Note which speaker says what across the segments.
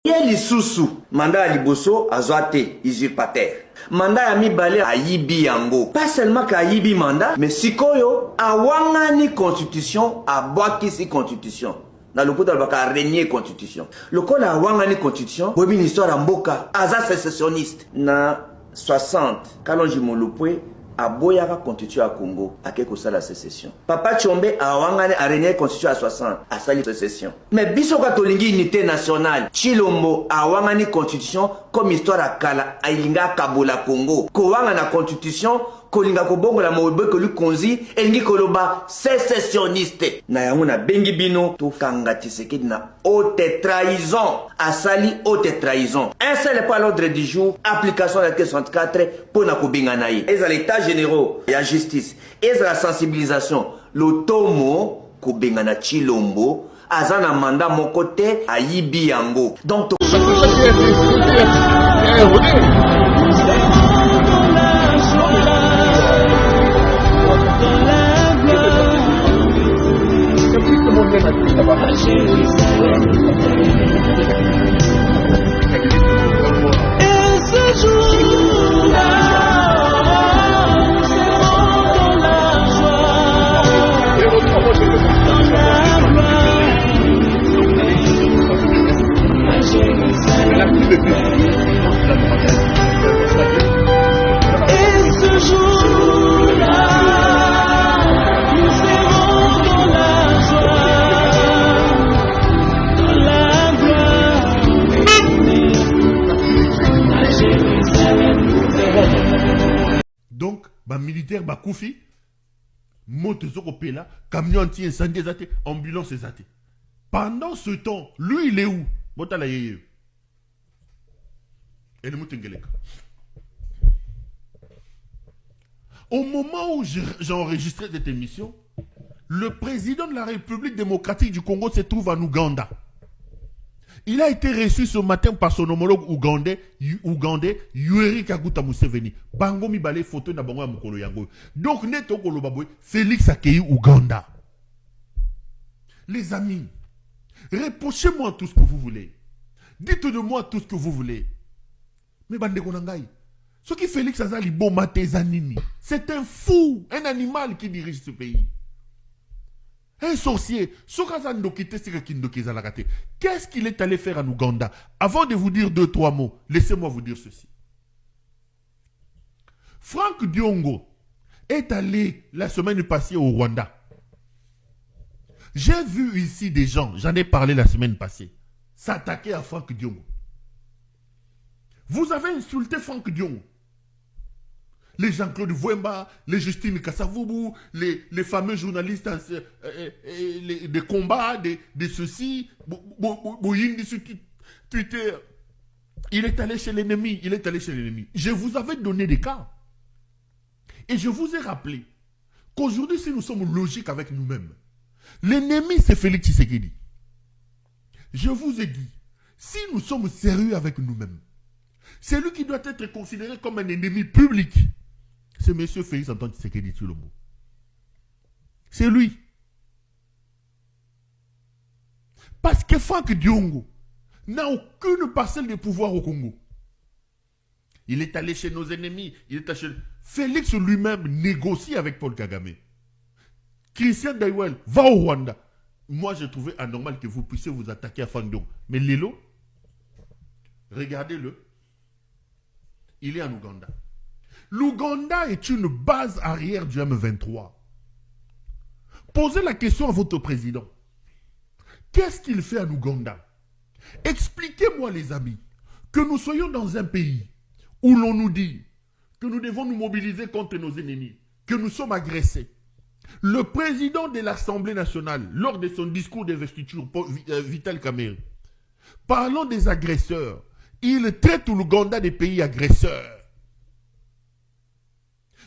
Speaker 1: Yeli susu, mandat à liboso, azoate, usurpateur. Mandat à mibale à yibi yango. Pas seulement qu'à yibi mandat, mais sikoyo, a wangani constitution, a boaki si constitution. Dans le coup de la régner constitution. Le col a wangani constitution, bobi une histoire en boka, aza sécessionniste. Na 60, kalonji molopwe, a boyaka constitution à Congo, à quelque chose la sécession. Papa Tchombe a wangane a régné constitution à 60, à sali sécession. Mais biso katolingi unité nationale, Chilombo a wangani constitution comme histoire à Kala, a ilinga Kabola Congo. Ko wangana constitution, kolinga kobongo la mobe que lui konzi, elingi koloba sécessionniste. Na yango na bengi bino, to kanga Tshisekedi na haute trahison, a sali haute trahison. Un seul n'est pas l'ordre du jour, application de l'article 64 pour na kobinga naï. Et à l'état généraux, et à justice, et à la sensibilisation, le tomo kobinga na Chilombo, azana mandat mon côté à yibi yango. Donc
Speaker 2: militaire bakoufi moto zoko pela camion anti incendie zate ambulance zate. Pendant ce temps lui il est où? Botala yeye et le mutengeleka. Au moment où j'ai enregistré cette émission, le président de la République démocratique du Congo se trouve en Ouganda. Il a été reçu ce matin par son homologue ougandais Yoweri Kaguta Museveni. Bango mi balé photo na bango ya mukolo yango. Donc neto kolo baboy Félix Akei Ouganda. Les amis, reprochez-moi tout ce que vous voulez. Dites-moi tout ce que vous voulez. Mais bande konangai. Ce qui Félix Azali Bomate Zanini, c'est un fou, un animal qui dirige ce pays. Un sorcier. Qu'est-ce qu'il est allé faire en Ouganda? Avant de vous dire 2-3 mots, laissez-moi vous dire ceci. Franck Diongo est allé la semaine passée au Rwanda. J'ai vu ici des gens, j'en ai parlé la semaine passée, s'attaquer à Franck Diongo. Vous avez insulté Franck Diongo. Les Jean-Claude Vouemba, les Justine Kassavubu, les fameux journalistes des combats, de ceci, Boyindi sur Twitter. Il est allé chez l'ennemi, Je vous avais donné des cas. Et je vous ai rappelé qu'aujourd'hui, si nous sommes logiques avec nous-mêmes, l'ennemi c'est Félix Tshisekedi. Je vous ai dit, si nous sommes sérieux avec nous-mêmes, c'est lui qui doit être considéré comme un ennemi public. C'est M. Félix Antoine Tshisekedi Tshilombo. C'est lui. Parce que Franck Diongo n'a aucune parcelle de pouvoir au Congo. Il est allé chez nos ennemis. Félix lui-même négocie avec Paul Kagame. Christian Daiwel va au Rwanda. Moi, j'ai trouvé anormal que vous puissiez vous attaquer à Franck Diongo. Mais Lelo, regardez-le. Il est en Ouganda. L'Ouganda est une base arrière du M23. Posez la question à votre président. Qu'est-ce qu'il fait en Ouganda? Expliquez-moi les amis, que nous soyons dans un pays où l'on nous dit que nous devons nous mobiliser contre nos ennemis, que nous sommes agressés. Le président de l'Assemblée nationale, lors de son discours d'investiture, Vital Kamerhe, parlant des agresseurs, il traite l'Ouganda des pays agresseurs.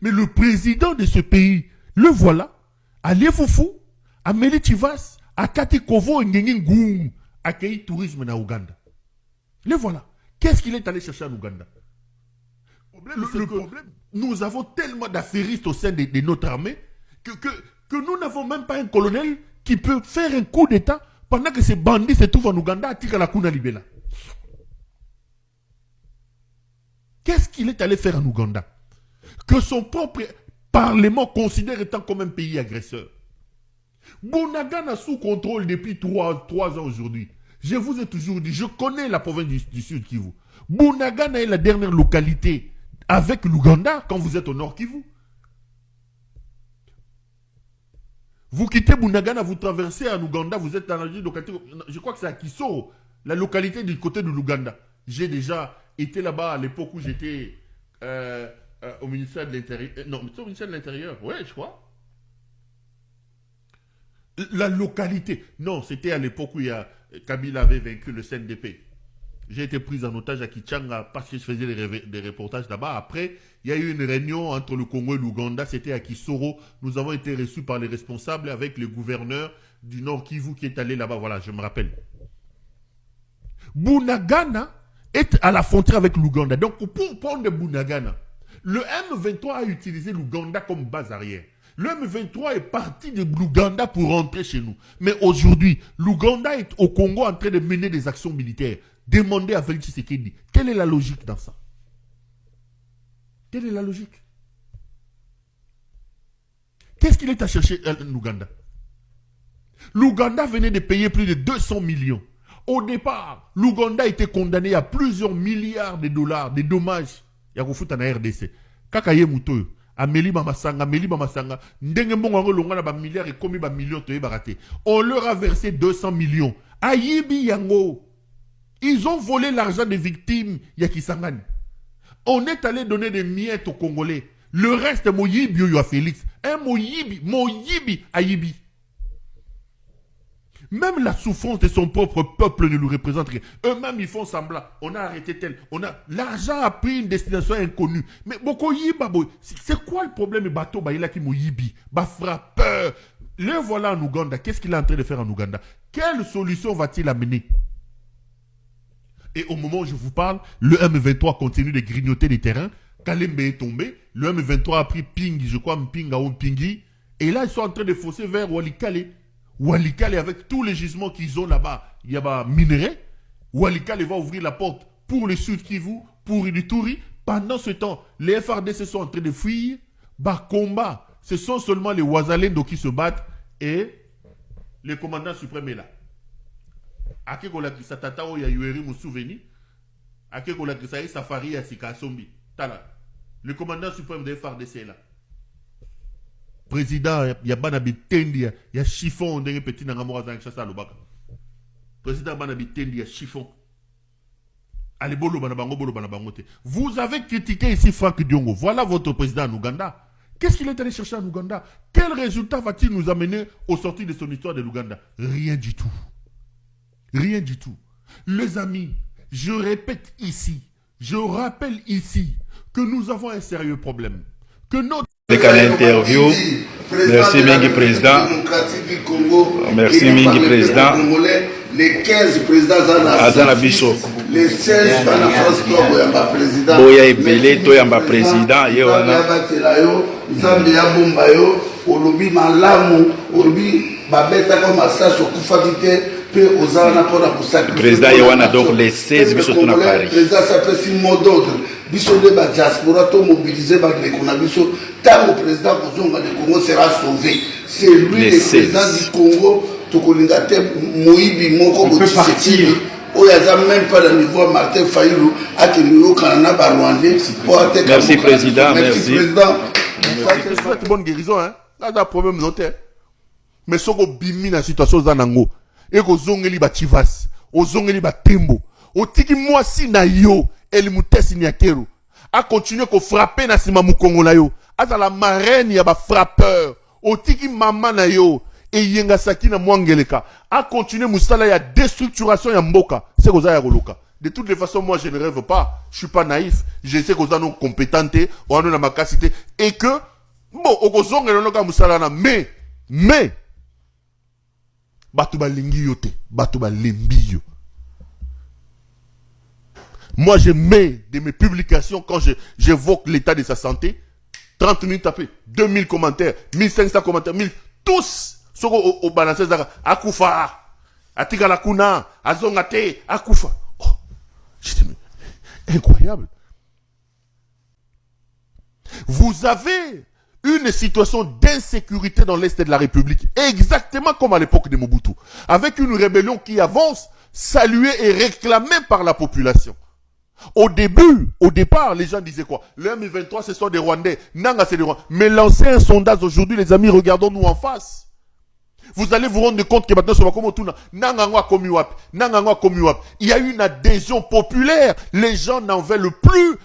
Speaker 2: Mais le président de ce pays, le voilà, à Liefoufou, à Melechivas, à Katikovo, Ngengingou, à Kei Tourisme en Ouganda. Le voilà. Qu'est-ce qu'il est allé chercher en Ouganda? Le problème, nous avons tellement d'affairistes au sein de notre armée que nous n'avons même pas un colonel qui peut faire un coup d'État pendant que ces bandits se trouvent en Ouganda à Tikala Kuna Libela. Qu'est-ce qu'il est allé faire en Ouganda? Que son propre parlement considère étant comme un pays agresseur. Bunagana sous contrôle depuis 3 ans aujourd'hui. Je vous ai toujours dit, je connais la province du Sud Kivu. Bunagana est la dernière localité avec l'Ouganda quand vous êtes au Nord Kivu. Vous quittez Bunagana, vous traversez en Ouganda, vous êtes dans la localité, je crois que c'est à Kisoro, la localité du côté de l'Ouganda. J'ai déjà été là-bas à l'époque où j'étais au ministère de l'Intérieur. Non, au ministère de l'Intérieur, ouais, je crois. La localité. Non, c'était à l'époque où Kabila avait vaincu le CNDP. J'ai été pris en otage à Kichanga parce que je faisais des reportages là-bas. Après, il y a eu une réunion entre le Congo et l'Ouganda. C'était à Kisoro. Nous avons été reçus par les responsables avec le gouverneur du Nord Kivu qui est allé là-bas. Voilà, je me rappelle. Bunagana est à la frontière avec l'Ouganda. Donc, pour prendre Bunagana, le M23 a utilisé l'Ouganda comme base arrière. Le M23 est parti de l'Ouganda pour rentrer chez nous. Mais aujourd'hui, l'Ouganda est au Congo en train de mener des actions militaires. Demandez à Félix Tshisekedi, quelle est la logique dans ça? Quelle est la logique? Qu'est-ce qu'il est à chercher en Ouganda? L'Ouganda venait de payer plus de 200 millions. Au départ, l'Ouganda a été condamné à plusieurs milliards de dollars de dommages. Il y a un na RDC. Kakaye Moutoyo. Amélie Mamasanga, ndenge mbongo longana ba milliards et commis ba millions to baraté. On leur a versé 200 millions. Ayibi yango. Ils ont volé l'argent des victimes Yakisangani. On est allé donner des miettes aux Congolais. Le reste, Moyibi yo à Félix. Un Moyibi Ayibi. Même la souffrance de son propre peuple ne lui représente rien. Eux-mêmes, ils font semblant. On a arrêté tel. L'argent a pris une destination inconnue. Mais c'est quoi le problème? Bateau, il a qui Moyibi, frappeur. Le voilà en Ouganda. Qu'est-ce qu'il est en train de faire en Ouganda? Quelle solution va-t-il amener? Et au moment où je vous parle, le M23 continue de grignoter les terrains. Kalembe est tombé. Le M23 a pris Ping, je crois, Mpinga ou Mpingi. Et là, ils sont en train de fausser vers Walikale. Walikale, avec tous les gisements qu'ils ont là-bas, il y a minerais. Walikale va ouvrir la porte pour le Sud Kivu, pour l'Ituri. Pendant ce temps, les FRDC sont en train de fuir. Combat. Ce sont seulement les Ouazalendo qui se battent et le commandant suprême est là. Akekola Kisatata o ya Yueri mon souvenir. Akekola Kisaï Safari ya Sikasombi. Tala. Le commandant suprême de FRDC est là. Président, il y a Banabi Tendi, il y a chiffon, on petit Nangamora Zanchasa Lobaka. Président Banabi Tendi, il y a chiffon. Allez, bolo banabango, bolo banabangote. Vous avez critiqué ici Franck Diongo. Voilà votre président en Ouganda. Qu'est-ce qu'il est allé chercher en Ouganda? Quel résultat va-t-il nous amener au sorti de son histoire de l'Ouganda? Rien du tout. Rien du tout. Les amis, je répète ici, je rappelle ici que nous avons un sérieux problème. Que notre
Speaker 3: avec l'interview. Merci Mingi Président. Merci Mingi Président.
Speaker 4: Les 15 présidents
Speaker 3: Azanabiso.
Speaker 4: Les 16 dans France Club président.
Speaker 3: Boya Ebele Toyamba président.
Speaker 4: Yewana. Zambia Bombayo. Olobi Malamu. Olobi Babeta comme ça sur Kufabité.
Speaker 3: Le président Yewana donc les 16 biso tuna Paris.
Speaker 4: Le président s'appelle Simon d'ordre. Biso de la diaspora to mobiliser ba l'économie. Tant le président Kozonga du Congo sera sauvé. C'est lui le président du Congo. Tokolingate Moïbi Moko Botiseki. Oyaza même pas le niveau Martin Fayulu à Kenyo Kanana Barwandé.
Speaker 3: Merci président, merci.
Speaker 2: C'est bonne guérison hein. Là un problème noté. Mais soko bimi na situation zanango. Et ko zongeli ba chivas, o zongeli ba tembo. O tiki mwasi na yo, el mutesi nyakero. A continuer ko frapper na sima mukongo na yo. Aza la marraine ya ba frappeur. O tiki mama na yo. Et yenga saki na mwangeleka. A continuer musala ya déstructuration ya mboka. C'est koza ya koluka. De toutes les façons, moi je ne rêve pas. Je suis pas naïf. Je sais koza non compétente. On a ma capacité. Et que, bon, o ko zongeli no ka musala na mais, Batouba Lingiyote, Batouba Lembiyo. Moi, je mets de mes publications, quand j'évoque l'état de sa santé, 30 minutes après, 2000 commentaires, 1500 commentaires, 1000, tous, au balancé, Akoufa, Atika Lakuna, Azongate, Akoufa. Oh, incroyable. Vous avez une situation d'insécurité dans l'Est de la République, exactement comme à l'époque de Mobutu, avec une rébellion qui avance, saluée et réclamée par la population. Au départ, les gens disaient quoi? Le M23, ce sont des Rwandais. Nanga, c'est des Rwandais. Mais lancez un sondage aujourd'hui, les amis, regardons-nous en face. Vous allez vous rendre compte que maintenant, il y a une adhésion populaire. Les gens n'en veulent plus.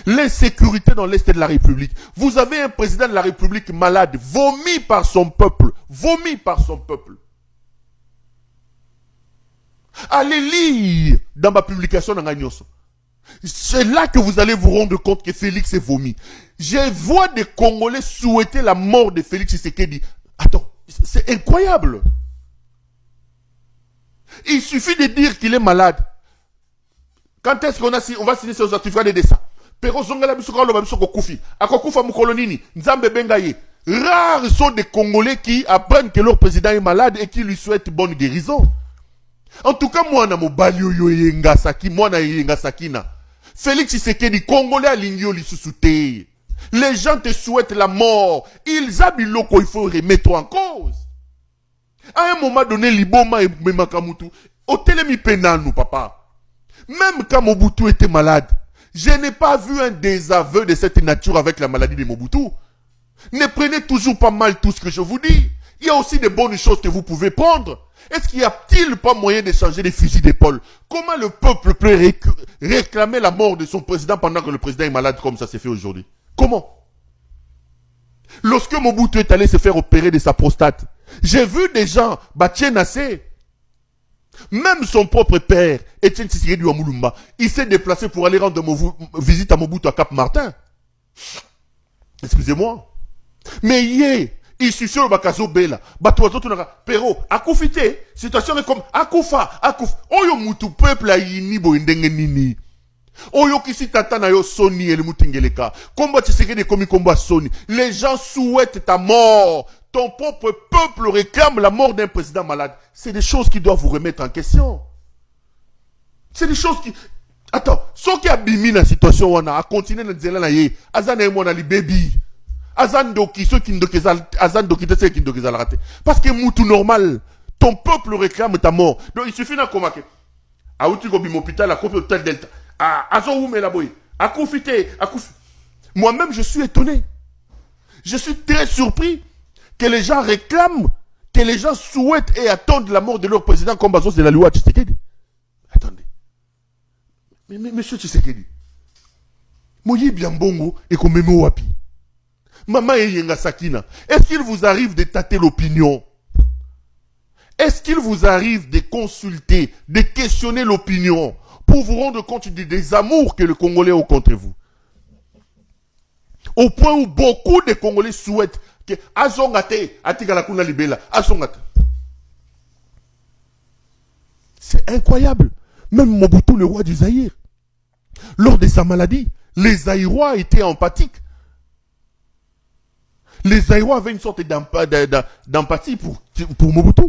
Speaker 2: L'insécurité dans l'Est de la République. Vous avez un président de la République malade, vomi par son peuple. Vomi par son peuple. Allez lire dans ma publication dans Gagnoso. C'est là que vous allez vous rendre compte que Félix est vomi. Je vois des Congolais souhaiter la mort de Félix Tshisekedi. Attends, c'est incroyable. Il suffit de dire qu'il est malade. Quand est-ce qu'on va signer ce certificat de décès? Pero zongala biso kalo biso ko kufi. Akokufa mukolonini, nzambe bengaye. Rares sont des Congolais qui apprennent que leur président est malade et qui lui souhaitent bonne guérison. En tout cas, moi, na mobali yo yengasaki, moi na yengasakina. Félix Tshisekedi, Congolais à l'ingyo lisusuté. Les gens te souhaitent la mort. Ils habitent il faut remettre en cause. À un moment donné, Liboma et Makamutu, au télémi pénal, papa. Même quand Mobutu était malade, je n'ai pas vu un désaveu de cette nature avec la maladie de Mobutu. Ne prenez toujours pas mal tout ce que je vous dis. Il y a aussi des bonnes choses que vous pouvez prendre. Est-ce qu'il n'y a-t-il pas moyen d'échanger des fusils d'épaule? Comment le peuple peut réclamer la mort de son président pendant que le président est malade comme ça s'est fait aujourd'hui? Comment? Lorsque Mobutu est allé se faire opérer de sa prostate, j'ai vu des gens, Nassé, même son propre père, Etienne Tshisekedi Wamulumba, il s'est déplacé pour aller rendre visite à Mobutu à Cap-Martin. Excusez-moi. Mais il suffit sur le bakazo bela. Pero, akufite, situation est comme akufa. Oyo mutu peuple a yini bo indenge nini. Oyo kisi tata na yo soni el mutingeleka. Komba Tshisekedi komi komba soni. Les gens souhaitent ta mort. Ton propre peuple réclame la mort d'un président malade. C'est des choses qui doivent vous remettre en question. C'est des choses qui... Attends, ceux qui a bimi dans la situation où on a continué à dire là, Azan et moi on a les baby. Azan doki, ceux qui ne raté. Parce que moutou normal, ton peuple réclame ta mort. Donc il suffit d'un combat. A outi go bim hôpital, a copié hôpital Delta. A Azon ou la boy. A koufité, a kouf. Moi-même je suis étonné. Je suis très surpris que les gens réclament, que les gens souhaitent et attendent la mort de leur président comme Bazos de la loi Tshisekedi. Attendez. Mais monsieur Tshisekedi, Moyi Biambongo et Komemo Wapi. Maman Yenga Sakina, est-ce qu'il vous arrive de tâter l'opinion? Est-ce qu'il vous arrive de consulter, de questionner l'opinion pour vous rendre compte du désamour que le Congolais a contre vous? Au point où beaucoup de Congolais souhaitent que Azongate, Atigalakuna Libela, Azongate. C'est incroyable. Même Mobutu, le roi du Zaïre, lors de sa maladie, les Zaïrois étaient empathiques. Les Zaïrois avaient une sorte d'empathie pour Mobutu.